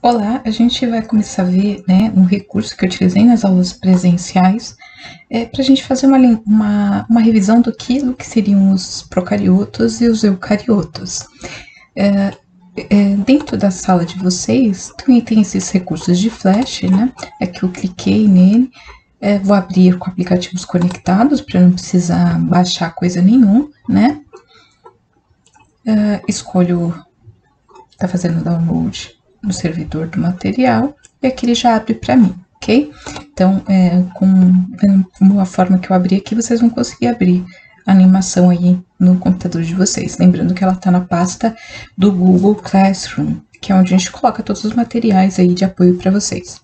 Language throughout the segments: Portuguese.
Olá, a gente vai começar a ver, né, um recurso que eu utilizei nas aulas presenciais para a gente fazer uma revisão do que seriam os procariotos e os eucariotos. Dentro da sala de vocês também tem esses recursos de flash, né? Aqui eu cliquei nele, vou abrir com aplicativos conectados para não precisar baixar coisa nenhuma, né? Escolho, tá fazendo download no servidor do material, e aqui ele já abre para mim, ok? Então, com uma forma que eu abri aqui, vocês vão conseguir abrir a animação aí no computador de vocês. Lembrando que ela está na pasta do Google Classroom, que é onde a gente coloca todos os materiais aí de apoio para vocês.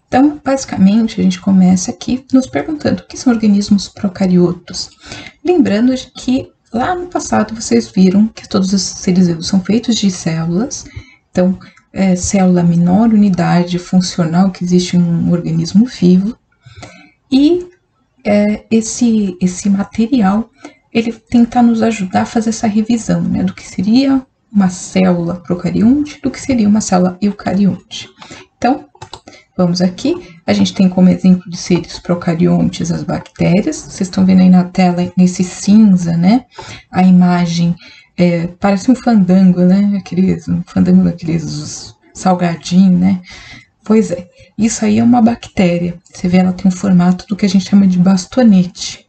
Então, basicamente, a gente começa aqui nos perguntando o que são organismos procariotos. Lembrando de que lá no passado vocês viram que todos os seres vivos são feitos de células. Então, célula menor unidade funcional que existe em um organismo vivo. E esse material, ele tenta nos ajudar a fazer essa revisão, né, do que seria uma célula procarionte, do que seria uma célula eucarionte. Então, vamos aqui, a gente tem como exemplo de seres procariontes as bactérias. Vocês estão vendo aí na tela, nesse cinza, né, a imagem, parece um fandango, né, um fandango daqueles salgadinho, né. Pois é, isso aí é uma bactéria. Você vê, ela tem um formato do que a gente chama de bastonete.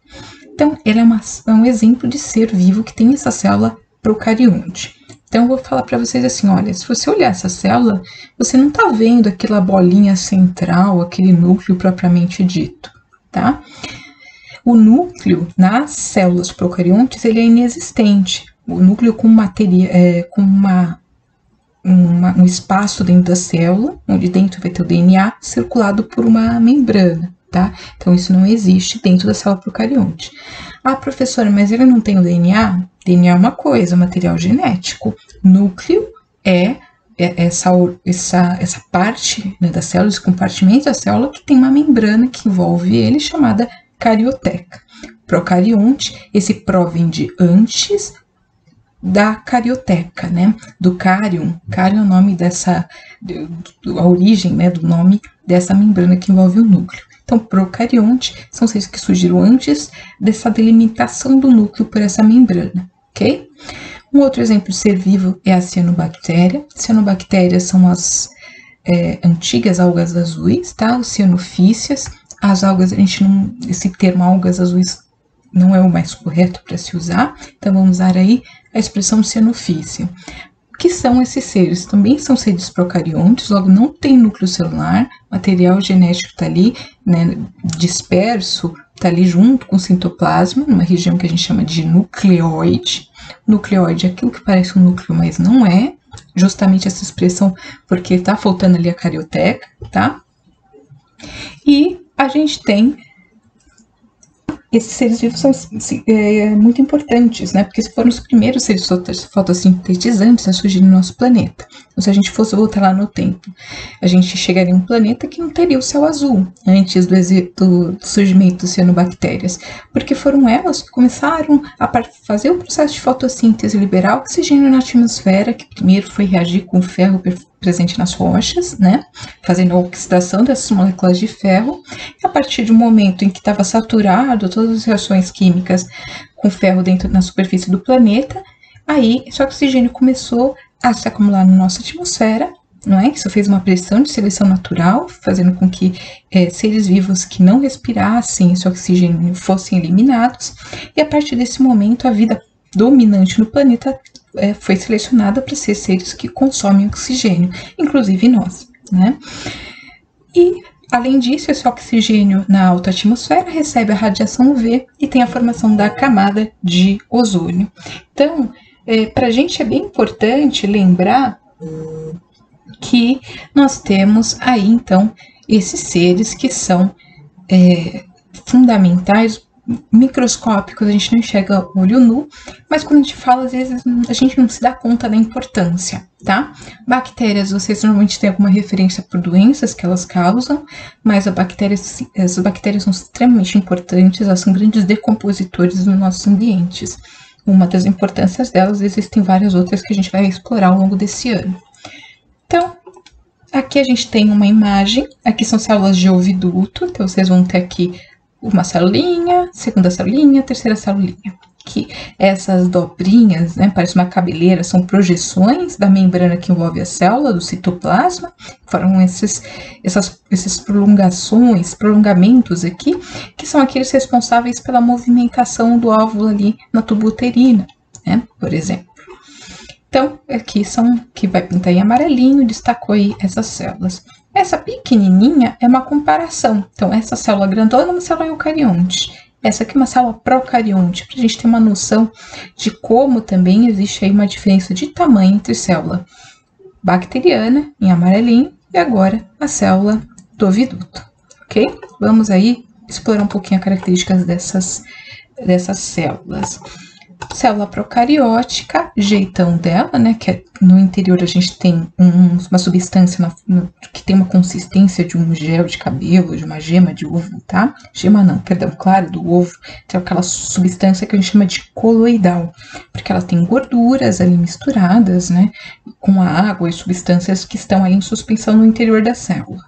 Então, ela é um exemplo de ser vivo que tem essa célula procarionte. Então, eu vou falar para vocês assim, olha, se você olhar essa célula, você não está vendo aquela bolinha central, aquele núcleo propriamente dito, tá? O núcleo nas células procariontes, ele é inexistente. O núcleo com um espaço dentro da célula, onde dentro vai ter o DNA circulado por uma membrana, tá? Então, isso não existe dentro da célula procarionte. Ah, professora, mas ele não tem o DNA? DNA é uma coisa, material genético. Núcleo é essa parte, né, da célula, esse compartimento da célula que tem uma membrana que envolve ele, chamada carioteca. Procarionte, esse pró vem de antes da carioteca, né, do cárion. Cárion é o nome a origem, né, do nome dessa membrana que envolve o núcleo. Então, procarionte são seres que surgiram antes dessa delimitação do núcleo por essa membrana, ok? Um outro exemplo de ser vivo é a cianobactéria. Cianobactérias são as antigas algas azuis, tá? Os cianofícias. As algas, esse termo algas azuis não é o mais correto para se usar, então vamos usar aí a expressão cianofícia. O que são esses seres? Também são seres procariontes, logo não tem núcleo celular, material genético está ali, né, disperso, está ali junto com o citoplasma, numa região que a gente chama de nucleoide. Nucleoide é aquilo que parece um núcleo, mas não é, justamente essa expressão porque está faltando ali a carioteca, tá? E a gente tem esses seres vivos são muito importantes, né? Porque foram os primeiros seres fotossintetizantes a surgir no nosso planeta. Então, se a gente fosse voltar lá no tempo, a gente chegaria em um planeta que não teria o céu azul antes do surgimento das cianobactérias, porque foram elas que começaram a fazer o processo de fotossíntese, liberar oxigênio na atmosfera, que primeiro foi reagir com o ferro presente nas rochas, né, fazendo a oxidação dessas moléculas de ferro, e a partir do momento em que estava saturado todas as reações químicas com ferro na superfície do planeta, aí esse oxigênio começou a se acumular na nossa atmosfera, não é? Isso fez uma pressão de seleção natural, fazendo com que seres vivos que não respirassem esse oxigênio fossem eliminados, e a partir desse momento a vida dominante no planeta foi selecionada para ser seres que consomem oxigênio, inclusive nós, né? E, além disso, esse oxigênio na alta atmosfera recebe a radiação UV e tem a formação da camada de ozônio. Então, para a gente é bem importante lembrar que nós temos aí, então, esses seres que são fundamentais, microscópicos, a gente não enxerga olho nu, mas quando a gente fala, às vezes a gente não se dá conta da importância, tá? Bactérias, vocês normalmente têm alguma referência por doenças que elas causam, mas as bactérias são extremamente importantes, elas são grandes decompositores nos nossos ambientes. Uma das importâncias delas, existem várias outras que a gente vai explorar ao longo desse ano. Então, aqui a gente tem uma imagem, aqui são células de oviduto, então vocês vão ter aqui uma celulinha, segunda celulinha, terceira celulinha. Que essas dobrinhas, né, parece uma cabeleira, são projeções da membrana que envolve a célula, do citoplasma, foram esses prolongamentos aqui, que são aqueles responsáveis pela movimentação do óvulo ali na tuba uterina, né, por exemplo. Então, aqui que vai pintar em amarelinho, destacou aí essas células. Essa pequenininha é uma comparação. Então, essa célula grandona é uma célula eucarionte. Essa aqui é uma célula procarionte, para a gente ter uma noção de como também existe aí uma diferença de tamanho entre célula bacteriana, em amarelinho, e agora a célula do oviduto, ok? Vamos aí explorar um pouquinho as características dessas células. Célula procariótica, jeitão dela, né, que no interior a gente tem uma substância que tem uma consistência de um gel de cabelo, de uma gema de ovo, tá? Gema não, perdão, claro, do ovo, tem aquela substância que a gente chama de coloidal, porque ela tem gorduras ali misturadas, né, com a água e substâncias que estão ali em suspensão no interior da célula.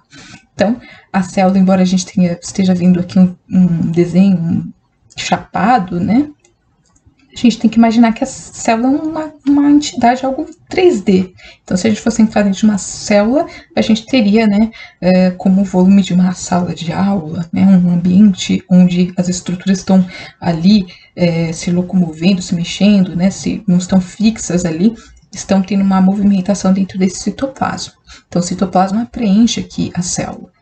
Então, a célula, embora a gente esteja vendo aqui um desenho chapado, né, a gente tem que imaginar que a célula é uma entidade, algo 3D. Então, se a gente fosse em frente de uma célula, a gente teria, né, como o volume de uma sala de aula, né, um ambiente onde as estruturas estão ali se locomovendo, se mexendo, né, se não estão fixas ali, estão tendo uma movimentação dentro desse citoplasma. Então, o citoplasma preenche aqui a célula.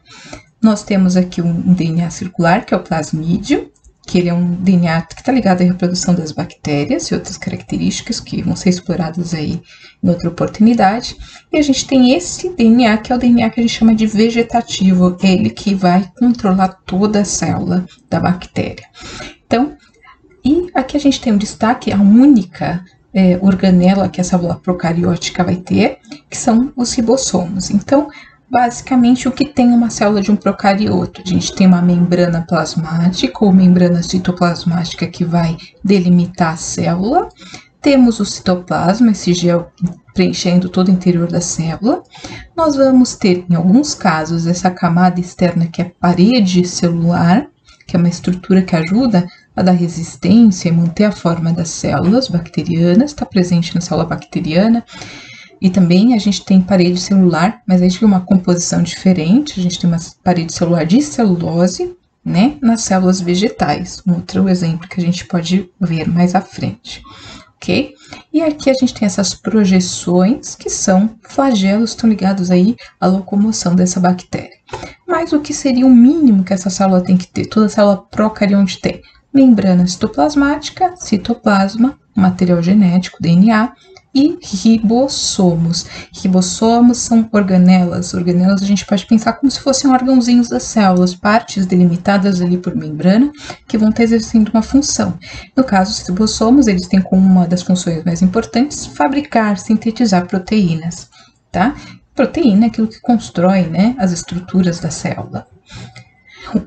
Nós temos aqui um DNA circular, que é o plasmídio, que ele é um DNA que está ligado à reprodução das bactérias e outras características que vão ser exploradas aí em outra oportunidade. E a gente tem esse DNA, que é o DNA que a gente chama de vegetativo, ele que vai controlar toda a célula da bactéria. Então, e aqui a gente tem um destaque, a única organela que a célula procariótica vai ter, que são os ribossomos. Então, basicamente, o que tem uma célula de um procarioto? A gente tem uma membrana plasmática ou membrana citoplasmática que vai delimitar a célula. Temos o citoplasma, esse gel preenchendo todo o interior da célula. Nós vamos ter, em alguns casos, essa camada externa que é parede celular, que é uma estrutura que ajuda a dar resistência e manter a forma das células bacterianas, está presente na célula bacteriana. E também a gente tem parede celular, mas a gente tem uma composição diferente. A gente tem uma parede celular de celulose, né, nas células vegetais. Um outro exemplo que a gente pode ver mais à frente, ok? E aqui a gente tem essas projeções, que são flagelos, estão ligados aí à locomoção dessa bactéria. Mas o que seria o mínimo que essa célula tem que ter? Toda célula procarionte tem membrana citoplasmática, citoplasma, material genético, DNA, e ribossomos. Ribossomos são organelas. Organelas a gente pode pensar como se fossem órgãozinhos das células, partes delimitadas ali por membrana, que vão estar exercendo uma função. No caso, os ribossomos, eles têm como uma das funções mais importantes fabricar, sintetizar proteínas, tá? Proteína é aquilo que constrói, né, as estruturas da célula.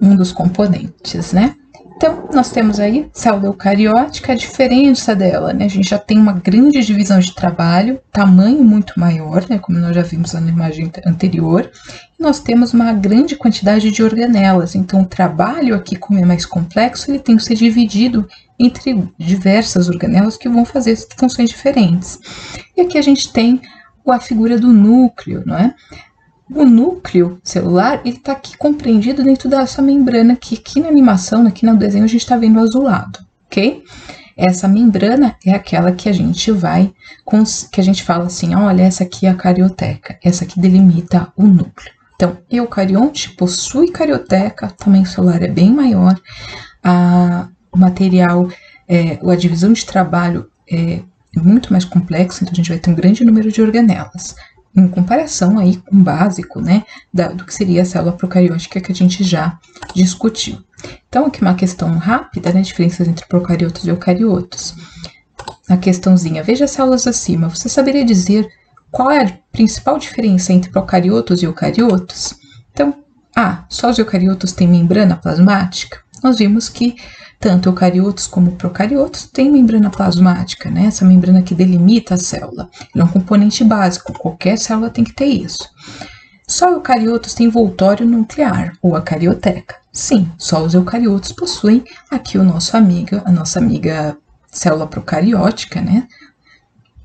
Um dos componentes, né? Então, nós temos aí célula eucariótica, a diferença dela, né? A gente já tem uma grande divisão de trabalho, tamanho muito maior, né? Como nós já vimos na imagem anterior. E nós temos uma grande quantidade de organelas. Então, o trabalho aqui, como é mais complexo, ele tem que ser dividido entre diversas organelas que vão fazer funções diferentes. E aqui a gente tem a figura do núcleo, não é? O núcleo celular, ele está aqui compreendido dentro dessa membrana que aqui na animação, aqui no desenho, a gente está vendo azulado, ok? Essa membrana é aquela que a gente que a gente fala assim, olha, essa aqui é a carioteca, essa aqui delimita o núcleo. Então, eucarionte possui carioteca, o tamanho celular é bem maior, o material, a divisão de trabalho é muito mais complexa, então a gente vai ter um grande número de organelas, em comparação aí com o básico, né, do que seria a célula procariótica que a gente já discutiu. Então, aqui uma questão rápida, né, diferenças entre procariotos e eucariotos. Na questãozinha, veja as células acima, você saberia dizer qual é a principal diferença entre procariotos e eucariotos? Então, só os eucariotos têm membrana plasmática? Nós vimos que tanto eucariotos como procariotos têm membrana plasmática, né? Essa membrana que delimita a célula. Ele é um componente básico, qualquer célula tem que ter isso. Só eucariotos têm envoltório nuclear, ou a carioteca. Sim, só os eucariotos possuem aqui a nossa amiga célula procariótica, né?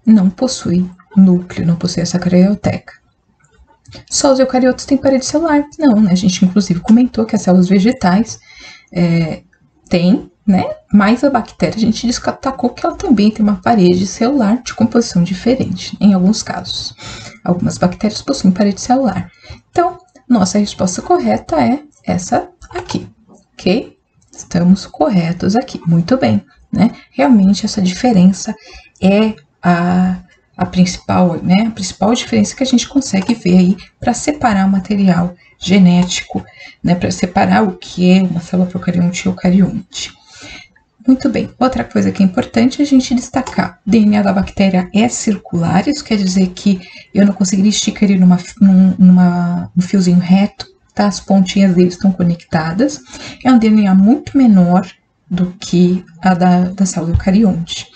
Não possui núcleo, não possui essa carioteca. Só os eucariotos têm parede celular? Não, né? A gente inclusive comentou que as células vegetais têm, né? Mas a bactéria a gente destacou que ela também tem uma parede celular de composição diferente, em alguns casos. Algumas bactérias possuem parede celular. Então, nossa resposta correta é essa aqui, ok? Estamos corretos aqui, muito bem, né? Realmente essa diferença é a principal, né? A principal diferença que a gente consegue ver aí para separar o material genético, né? Para separar o que é uma célula procarionte e eucarionte. Muito bem, outra coisa que é importante é a gente destacar: o DNA da bactéria é circular, isso quer dizer que eu não conseguiria esticar ele num fiozinho reto, tá? As pontinhas dele estão conectadas. É um DNA muito menor do que a da célula eucarionte.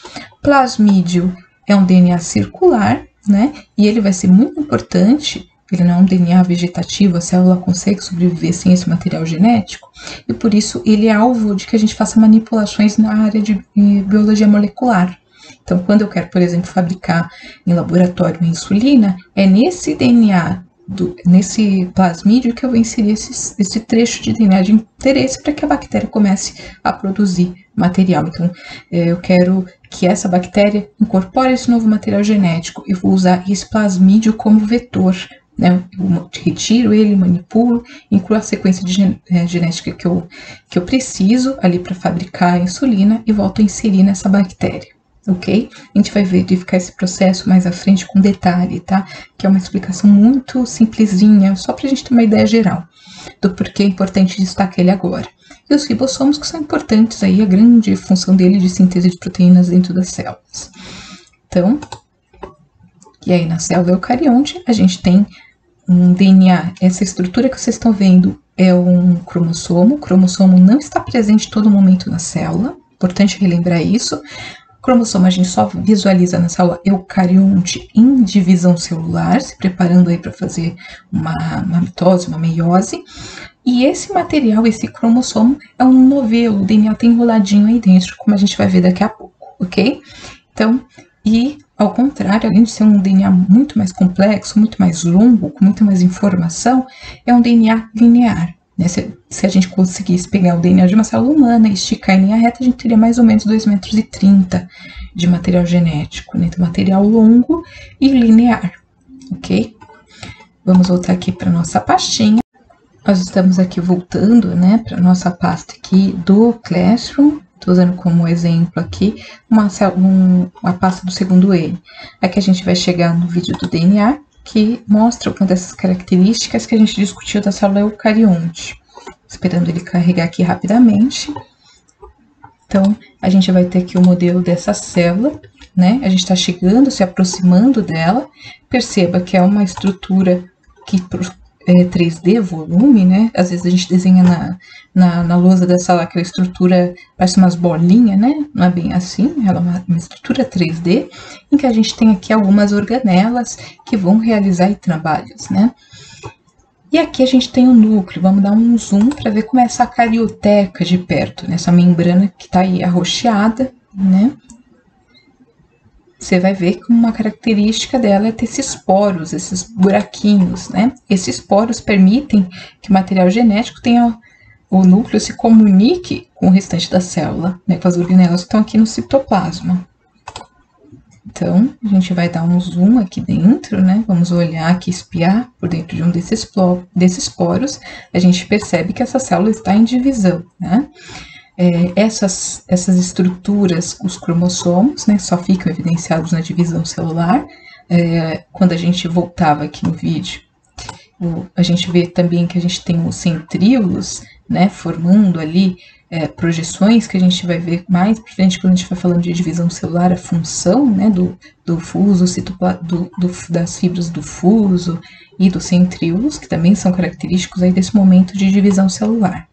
Plasmídio é um DNA circular, né? E ele vai ser muito importante. Ele não é um DNA vegetativo, a célula consegue sobreviver sem esse material genético, e por isso ele é alvo de que a gente faça manipulações na área de biologia molecular. Então, quando eu quero, por exemplo, fabricar em laboratório uma insulina, é nesse DNA, nesse plasmídio, que eu vou inserir esse trecho de DNA de interesse para que a bactéria comece a produzir material. Então, eu quero que essa bactéria incorpore esse novo material genético e vou usar esse plasmídio como vetor. Né, eu retiro ele, manipulo, incluo a sequência de genética que eu preciso ali para fabricar a insulina e volto a inserir nessa bactéria, ok? A gente vai verificar esse processo mais à frente com detalhe, tá? Que é uma explicação muito simplesinha, só para a gente ter uma ideia geral do porquê é importante destacar ele agora. E os ribossomos, que são importantes aí, a grande função dele de síntese de proteínas dentro das células. Então, e aí na célula eucarionte a gente tem um DNA, essa estrutura que vocês estão vendo é um cromossomo. O cromossomo não está presente em todo momento na célula, importante relembrar isso. O cromossomo a gente só visualiza na célula eucarionte em divisão celular, se preparando aí para fazer uma mitose, uma meiose. E esse material, esse cromossomo, é um novelo, o DNA está enroladinho aí dentro, como a gente vai ver daqui a pouco, ok? Então, e ao contrário, além de ser um DNA muito mais complexo, muito mais longo, com muito mais informação, é um DNA linear. Né? Se a gente conseguisse pegar o DNA de uma célula humana e esticar em linha reta, a gente teria mais ou menos 2,30 metros de material genético. Né? Então, material longo e linear, ok? Vamos voltar aqui para nossa pastinha. Nós estamos aqui voltando, né, para nossa pasta aqui do Classroom. Estou usando como exemplo aqui uma pasta do segundo N. Aqui a gente vai chegar no vídeo do DNA, que mostra uma dessas características que a gente discutiu da célula eucarionte. Esperando ele carregar aqui rapidamente. Então, a gente vai ter aqui o modelo dessa célula, né? A gente está chegando, se aproximando dela. Perceba que é uma estrutura que 3D, volume, né? Às vezes a gente desenha na lousa da sala aquela estrutura, parece umas bolinhas, né? Não é bem assim, ela é uma estrutura 3D, em que a gente tem aqui algumas organelas que vão realizar aí trabalhos, né? E aqui a gente tem o núcleo, vamos dar um zoom para ver como é essa carioteca de perto, né? Essa membrana que está aí arroxeada, né? Você vai ver que uma característica dela é ter esses poros, esses buraquinhos, né? Esses poros permitem que o material genético tenha, o núcleo se comunique com o restante da célula, né? Com as organelas que estão aqui no citoplasma. Então, a gente vai dar um zoom aqui dentro, né? Vamos olhar aqui, espiar por dentro de um desses poros. A gente percebe que essa célula está em divisão, né? Essas estruturas, os cromossomos, né, só ficam evidenciados na divisão celular. Quando a gente voltava aqui no vídeo, a gente vê também que a gente tem os centríolos, né, formando ali projeções que a gente vai ver mais pra frente quando a gente vai falando de divisão celular, a função, né, do fuso, das fibras do fuso e dos centríolos, que também são característicos aí desse momento de divisão celular.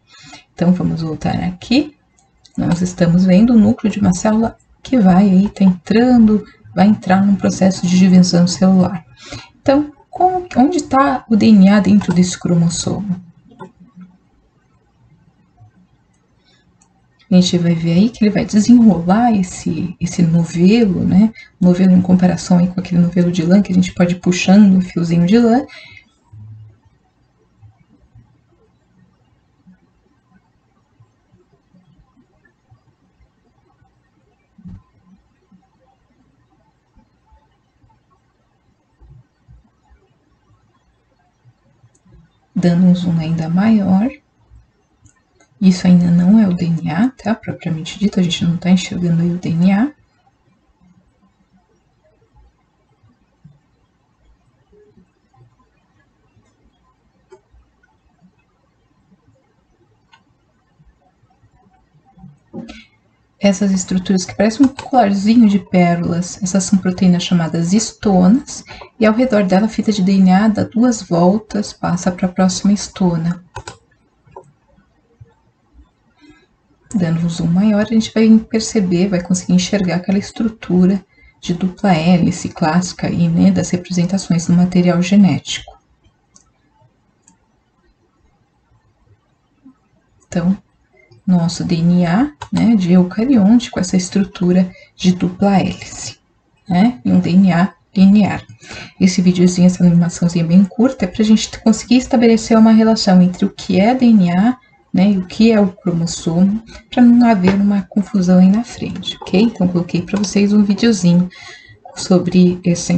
Então, vamos voltar aqui. Nós estamos vendo o núcleo de uma célula que vai entrar num processo de divisão celular. Então, onde está o DNA dentro desse cromossomo? A gente vai ver aí que ele vai desenrolar esse novelo, né? Novelo em comparação aí com aquele novelo de lã, que a gente pode ir puxando o fiozinho de lã. Dando um zoom ainda maior. Isso ainda não é o DNA, tá? Propriamente dito, a gente não tá enxergando aí o DNA. Essas estruturas que parecem um colarzinho de pérolas, essas são proteínas chamadas histonas, e ao redor dela a fita de DNA dá 2 voltas, passa para a próxima histona. Dando um zoom maior, a gente vai perceber, vai conseguir enxergar aquela estrutura de dupla hélice clássica aí, né, das representações do material genético. Então, nosso DNA, né, de eucarionte com essa estrutura de dupla hélice, né, e um DNA linear. Esse videozinho, essa animaçãozinha bem curta, é para a gente conseguir estabelecer uma relação entre o que é DNA, né, e o que é o cromossomo, para não haver uma confusão aí na frente, ok? Então, coloquei para vocês um videozinho sobre essa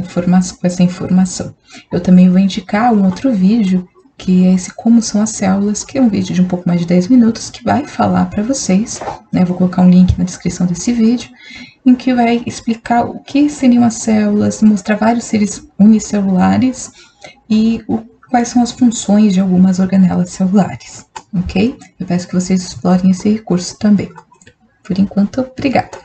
informação. Eu também vou indicar um outro vídeo, que é esse Como São as Células, que é um vídeo de um pouco mais de 10 minutos, que vai falar para vocês, né, vou colocar um link na descrição desse vídeo, em que vai explicar o que seriam as células, mostrar vários seres unicelulares e quais são as funções de algumas organelas celulares, ok? Eu peço que vocês explorem esse recurso também. Por enquanto, obrigada.